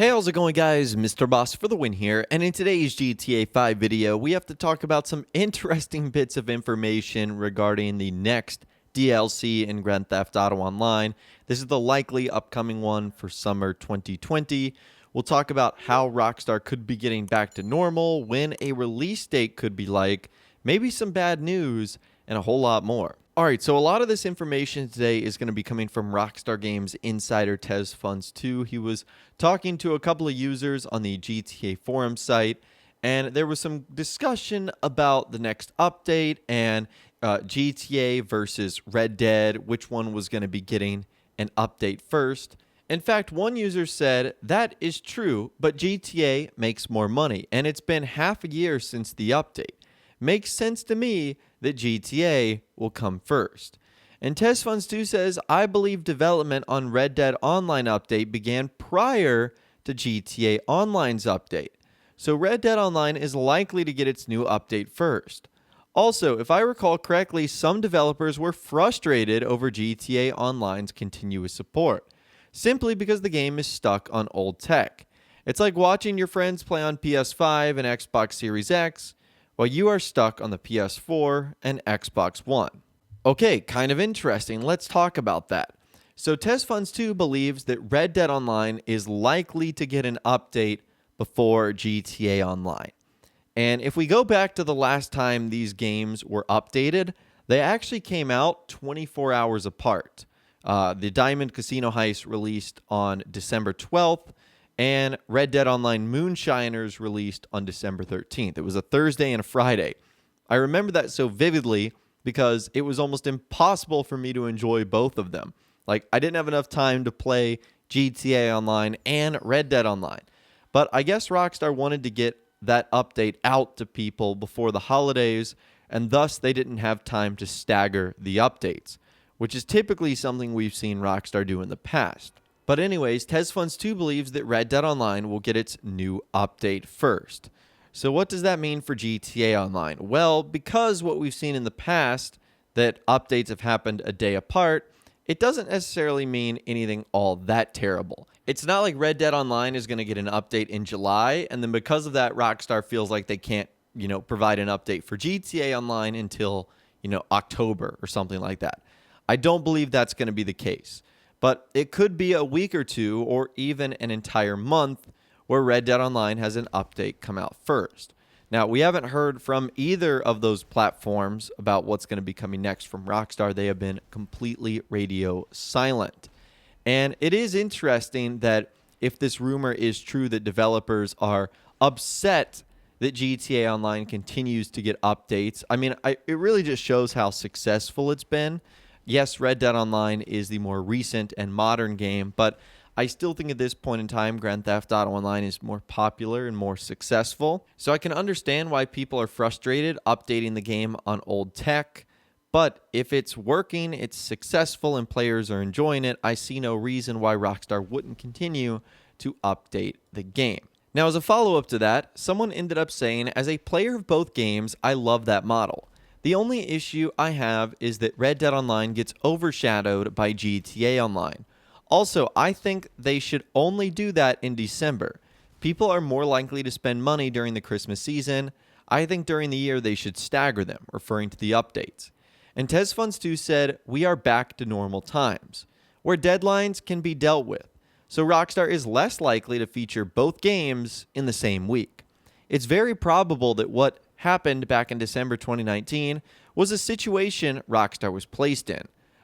Hey, how's it going, guys? Mr. Boss for the win here, and in today's GTA 5 video, we have to talk about some interesting bits of information regarding the next DLC in Grand Theft Auto Online. This is the likely upcoming one for summer 2020. We'll talk about how Rockstar could be getting back to normal, when a release date could be like, maybe some bad news, and a whole lot more. Alright, so a lot of this information today is going to be coming from Rockstar Games insider TezFunds2. He was talking to a couple of users on the GTA forum site, and there was some discussion about the next update and GTA versus Red Dead, which one was going to be getting an update first. In fact, one user said, that is true, but GTA makes more money, and it's been half a year since the update. Makes sense to me that GTA will come first. And TezFunds2 says, I believe development on Red Dead Online update began prior to GTA Online's update. So Red Dead Online is likely to get its new update first. Also, if I recall correctly, some developers were frustrated over GTA Online's continuous support, simply because the game is stuck on old tech. It's like watching your friends play on PS5 and Xbox Series X, while you are stuck on the PS4 and Xbox One. Okay, kind of interesting. Let's talk about that. So TezFunds2 believes that Red Dead Online is likely to get an update before GTA Online. And if we go back to the last time these games were updated, they actually came out 24 hours apart. The Diamond Casino Heist released on December 12th, and Red Dead Online Moonshiners released on December 13th. It was a Thursday and a Friday. I remember that so vividly because it was almost impossible for me to enjoy both of them. Like, I didn't have enough time to play GTA Online and Red Dead Online. But I guess Rockstar wanted to get that update out to people before the holidays, and thus they didn't have time to stagger the updates, which is typically something we've seen Rockstar do in the past. But anyways, TezFunds2 believes that Red Dead Online will get its new update first. So what does that mean for GTA Online? Well, because what we've seen in the past, that updates have happened a day apart, it doesn't necessarily mean anything all that terrible. It's not like Red Dead Online is going to get an update in July, and then because of that, Rockstar feels like they can't, provide an update for GTA Online until, October or something like that. I don't believe that's going to be the case. But it could be a week or two or even an entire month where Red Dead Online has an update come out first. Now, we haven't heard from either of those platforms about what's going to be coming next from Rockstar. They have been completely radio silent. And it is interesting that if this rumor is true that developers are upset that GTA Online continues to get updates, it really just shows how successful it's been. Yes, Red Dead Online is the more recent and modern game, but I still think at this point in time, Grand Theft Auto Online is more popular and more successful. So I can understand why people are frustrated updating the game on old tech, but if it's working, it's successful, and players are enjoying it, I see no reason why Rockstar wouldn't continue to update the game. Now, as a follow-up to that, someone ended up saying, as a player of both games, I love that model. The only issue I have is that Red Dead Online gets overshadowed by GTA Online. Also, I think they should only do that in December. People are more likely to spend money during the Christmas season. I think during the year they should stagger them, referring to the updates. And TezFunds2 said, we are back to normal times, where deadlines can be dealt with. So Rockstar is less likely to feature both games in the same week. It's very probable that what happened back in December 2019 was a situation Rockstar was placed in,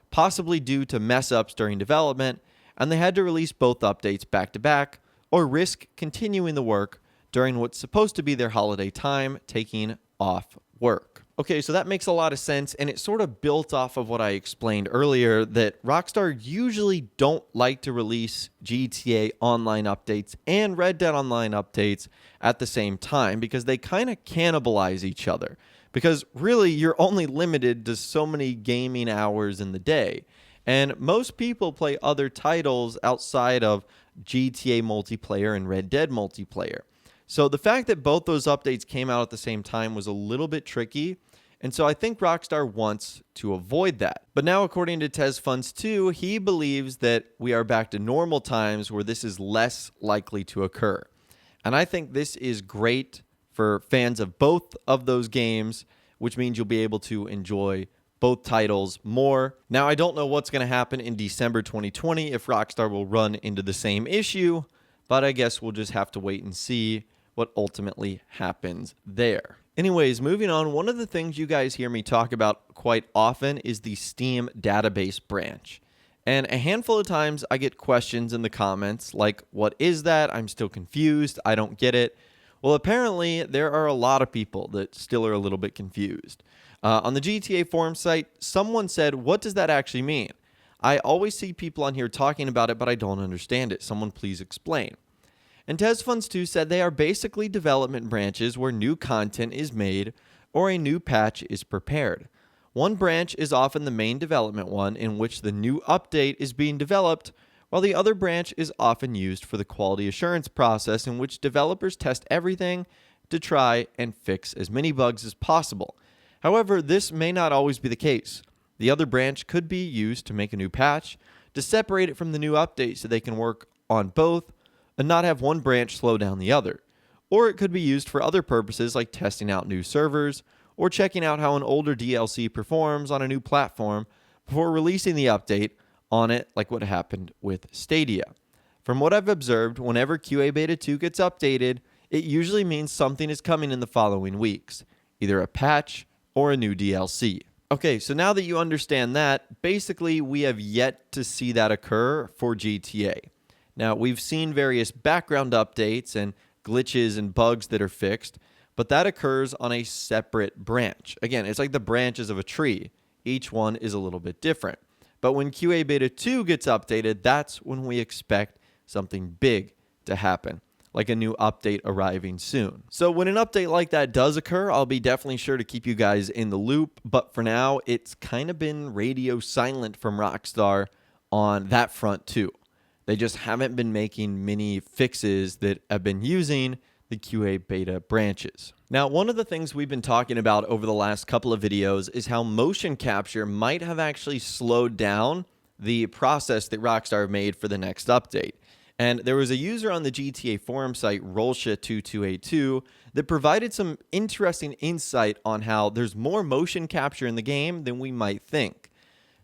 possibly due to mess-ups during development, and they had to release both updates back-to-back or risk continuing the work during what's supposed to be their holiday time, taking off work. Okay, so that makes a lot of sense, and it sort of built off of what I explained earlier, that Rockstar usually don't like to release GTA Online updates and Red Dead Online updates at the same time because they kind of cannibalize each other. Because really, you're only limited to so many gaming hours in the day. And most people play other titles outside of GTA multiplayer and Red Dead multiplayer. So the fact that both those updates came out at the same time was a little bit tricky. And so I think Rockstar wants to avoid that. But now, according to TezFunds2, he believes that we are back to normal times where this is less likely to occur. And I think this is great for fans of both of those games, which means you'll be able to enjoy both titles more. Now, I don't know what's going to happen in December 2020 if Rockstar will run into the same issue, but I guess we'll just have to wait and see what ultimately happens there. Anyways, moving on, one of the things you guys hear me talk about quite often is the Steam database branch. And a handful of times I get questions in the comments like, what is that? I'm still confused. I don't get it. Well, apparently there are a lot of people that still are a little bit confused. On the GTA forum site, someone said, what does that actually mean? I always see people on here talking about it, but I don't understand it. Someone please explain. And TezFunds2 said they are basically development branches where new content is made or a new patch is prepared. One branch is often the main development one in which the new update is being developed, while the other branch is often used for the quality assurance process in which developers test everything to try and fix as many bugs as possible. However, this may not always be the case. The other branch could be used to make a new patch, to separate it from the new update so they can work on both and not have one branch slow down the other. Or it could be used for other purposes like testing out new servers or checking out how an older DLC performs on a new platform before releasing the update on it, like what happened with Stadia. From what I've observed, whenever QA Beta 2 gets updated, it usually means something is coming in the following weeks, either a patch or a new DLC. Okay, so now that you understand that, basically we have yet to see that occur for GTA. Now, we've seen various background updates and glitches and bugs that are fixed, but that occurs on a separate branch. Again, it's like the branches of a tree. Each one is a little bit different. But when QA Beta 2 gets updated, that's when we expect something big to happen, like a new update arriving soon. So when an update like that does occur, I'll be definitely sure to keep you guys in the loop. But for now, it's kind of been radio silent from Rockstar on that front too. They just haven't been making many fixes that have been using the QA beta branches. Now, one of the things we've been talking about over the last couple of videos is how motion capture might have actually slowed down the process that Rockstar made for the next update. And there was a user on the GTA forum site, Rolsha2282, that provided some interesting insight on how there's more motion capture in the game than we might think.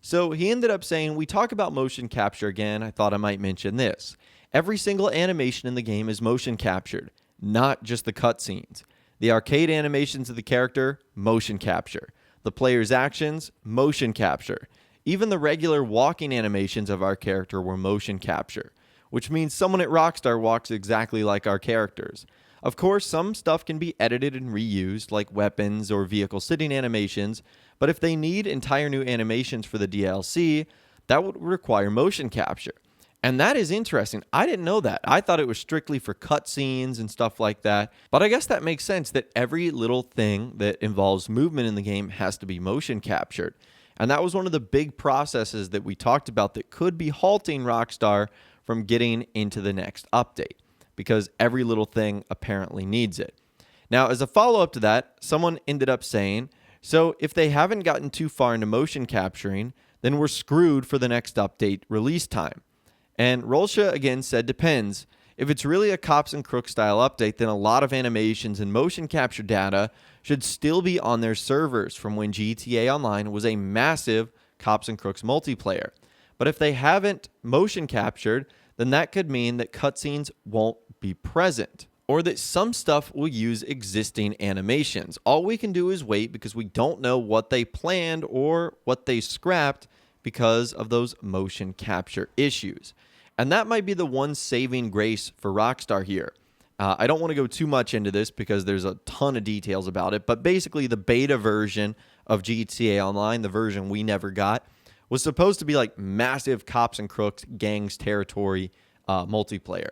So he ended up saying, we talk about motion capture again, I thought I might mention this. Every single animation in the game is motion captured, not just the cutscenes. The arcade animations of the character, motion capture. The player's actions, motion capture. Even the regular walking animations of our character were motion capture, which means someone at Rockstar walks exactly like our characters. Of course, some stuff can be edited and reused, like weapons or vehicle sitting animations, but if they need entire new animations for the DLC, that would require motion capture. And that is interesting. I didn't know that. I thought it was strictly for cutscenes and stuff like that. But I guess that makes sense that every little thing that involves movement in the game has to be motion captured. And that was one of the big processes that we talked about that could be halting Rockstar from getting into the next update, because every little thing apparently needs it. Now, as a follow-up to that, someone ended up saying, so if they haven't gotten too far into motion capturing, then we're screwed for the next update release time. And Rolsha again said depends. If it's really a Cops N Crooks style update, then a lot of animations and motion capture data should still be on their servers from when GTA Online was a massive Cops N Crooks multiplayer. But if they haven't motion captured, then that could mean that cutscenes won't be present, or that some stuff will use existing animations. All we can do is wait because we don't know what they planned or what they scrapped because of those motion capture issues. And that might be the one saving grace for Rockstar here. I don't want to go too much into this because there's a ton of details about it, but basically the beta version of GTA Online, the version we never got, was supposed to be like massive Cops N Crooks gangs territory multiplayer.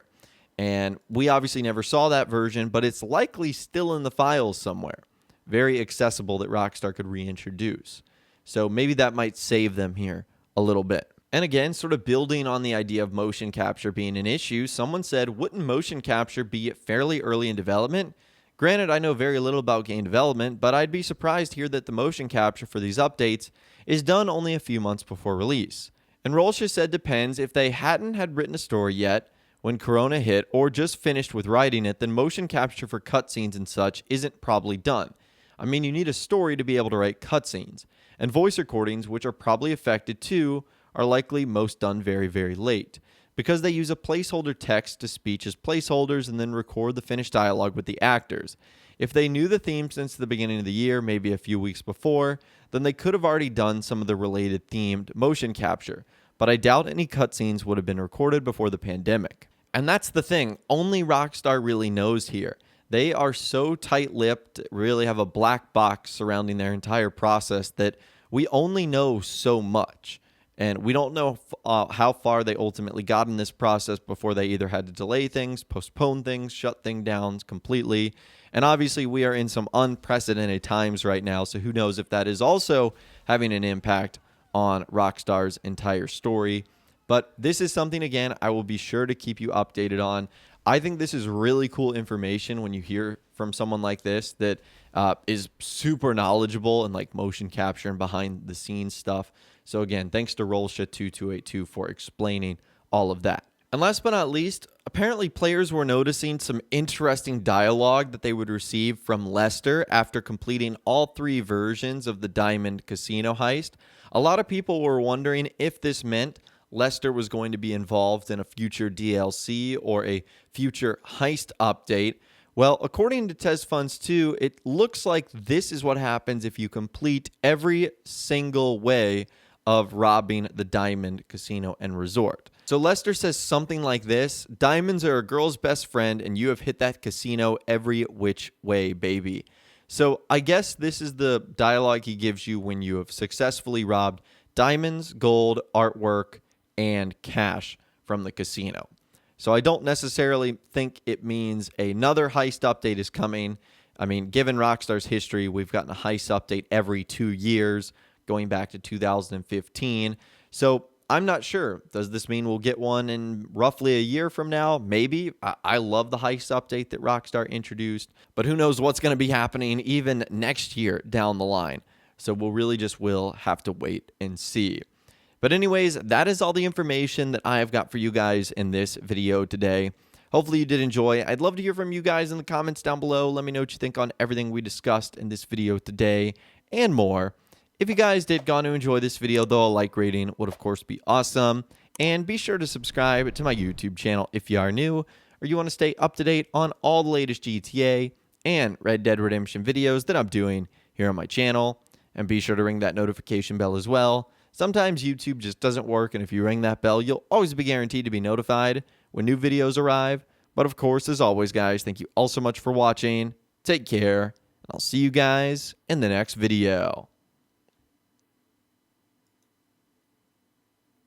And we obviously never saw that version, but it's likely still in the files somewhere. Very accessible that Rockstar could reintroduce. So maybe that might save them here a little bit. And again, sort of building on the idea of motion capture being an issue, someone said, wouldn't motion capture be fairly early in development? Granted, I know very little about game development, but I'd be surprised here that the motion capture for these updates is done only a few months before release. And Rolsha said depends. If they hadn't had written a story yet when Corona hit or just finished with writing it, then motion capture for cutscenes and such isn't probably done. I mean, you need a story to be able to write cutscenes. And voice recordings, which are probably affected too, are likely most done very, very late, because they use a placeholder text to speech as placeholders and then record the finished dialogue with the actors. If they knew the theme since the beginning of the year, maybe a few weeks before, then they could have already done some of the related themed motion capture, but I doubt any cutscenes would have been recorded before the pandemic. And that's the thing, only Rockstar really knows here. They are so tight-lipped, really have a black box surrounding their entire process that we only know so much. And we don't know how far they ultimately got in this process before they either had to delay things, postpone things, shut things down completely. And obviously, we are in some unprecedented times right now, so who knows if that is also having an impact on Rockstar's entire story. But this is something, again, I will be sure to keep you updated on. I think this is really cool information when you hear from someone like this that is super knowledgeable and like motion capture and behind the scenes stuff. So again, thanks to Rolsha2282 for explaining all of that. And last but not least, apparently players were noticing some interesting dialogue that they would receive from Lester after completing all 3 versions of the Diamond Casino heist. A lot of people were wondering if this meant Lester was going to be involved in a future DLC or a future heist update. Well, according to Tez Funds 2, it looks like this is what happens if you complete every single way of robbing the Diamond Casino and Resort. So Lester says something like this: diamonds are a girl's best friend and you have hit that casino every which way, baby. So I guess this is the dialogue he gives you when you have successfully robbed diamonds, gold, artwork, and cash from the casino. So I don't necessarily think it means another heist update is coming. I mean, given Rockstar's history, we've gotten a heist update every 2 years, going back to 2015. So I'm not sure. Does this mean we'll get one in roughly a year from now? Maybe. I love the heist update that Rockstar introduced, but who knows what's going to be happening even next year down the line. So we'll really just will have to wait and see. But anyways, that is all the information that I have got for you guys in this video today. Hopefully you did enjoy. I'd love to hear from you guys in the comments down below. Let me know what you think on everything we discussed in this video today and more. If you guys did go on to enjoy this video, though, a like rating would of course be awesome. And be sure to subscribe to my YouTube channel if you are new or you want to stay up to date on all the latest GTA and Red Dead Redemption videos that I'm doing here on my channel. And be sure to ring that notification bell as well. Sometimes YouTube just doesn't work, and if you ring that bell, you'll always be guaranteed to be notified when new videos arrive. But of course, as always, guys, thank you all so much for watching. Take care, and I'll see you guys in the next video.